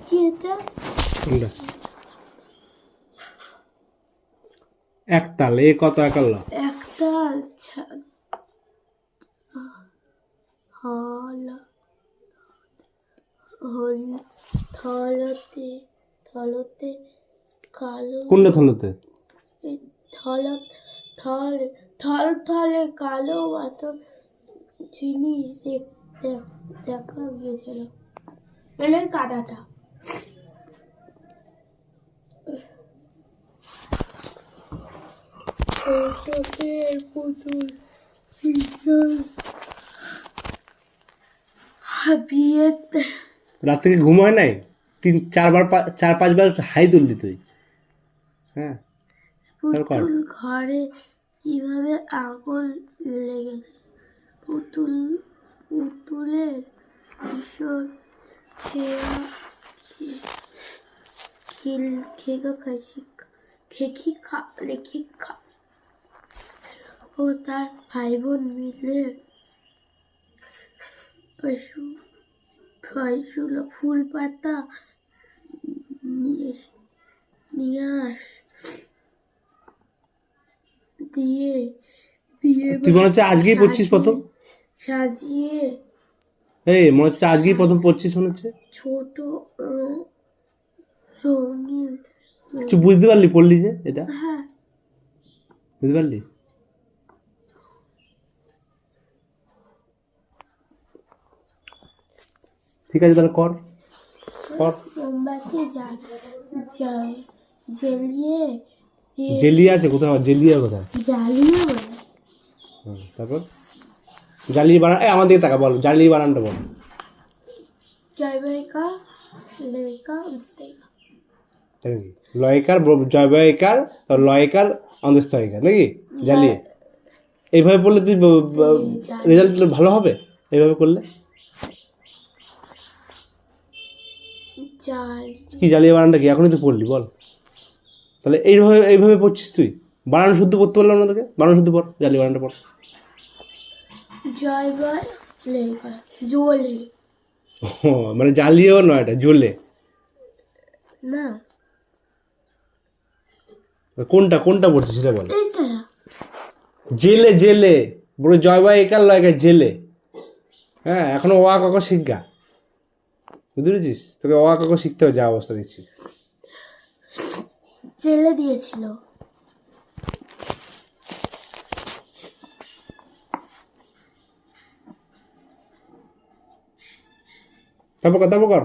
কি এটা? কোনটা? একতাল, এ কত একাল? একতাল হল হল থলতে থলতে কালো কোনটা থলতে? এই থল থল থল থলে কালো মতো জিনিস দেখা গিয়েছিল, মানে কাদাটা। প্রচুর বিয়েতে রাত থেকে ঘুম হয় নাই? 4-5বার হাই তুললি তুই। হ্যাঁ, পুতুল ঘরে কিভাবে আগুন লেগেছে? পুতুলের কিশোর লেখিকা ও তার ভাই বোন মিলে ফুল পাতা নিয়ে দিয়ে তুই মনে হচ্ছে আজকেই পড়ছিস প্রথম? সাজিয়ে এই মনে হচ্ছে আজকেই প্রথম পড়ছিস মনে হচ্ছে। ছোট রঙিন কিছু বুঝতে পারলি পড়লি যে এটা? হ্যাঁ, বুঝতে পারলি? ঠিক আছে তাহলে কর। মোমবাতি জ্বালিয়ে জেলিয়া আছে কোথায়? জেলিয়া কোথায়? জ্বালিয়ে বলে তারপর জালি বানান, আমার দিকে তাকা, বল জালি বানানটা বল। জয়বাইকা লেখা মিস্তেকা লয়কার জয়বায়িকার লয়কার অন্ধস্তয়িকার নাকি জ্বালিয়ে। এইভাবে পড়লে তুই রেজাল্ট ভালো হবে এইভাবে করলে। কি জ্বালিয়ে বানানটা কি এখনই তো পড়লি, বল তাহলে। এইভাবে পড়ছিস তুই? বানান শুদ্ধ পড়তে পারলাম না তোকে, বানান শুদ্ধ পড়, জ্বালিয়ে বানানটা পড়। জয়বাই লেখা জোলে মানে জ্বালিয়েও নয়, এটা জ্বলে না, কোনটা কোনটা পড়ছিস সেটা বল। এইটা জেলে জেলে বড় জয়বায়িকার লয়কার জেলে। হ্যাঁ, এখনো অ আ ক খ শিখগা, বুঝতে পেরেছিস? তোকে অ আ ক খ শিখতে হবে, যা অবস্থা দিচ্ছি। জেলে দিয়েছিল। তারপর কর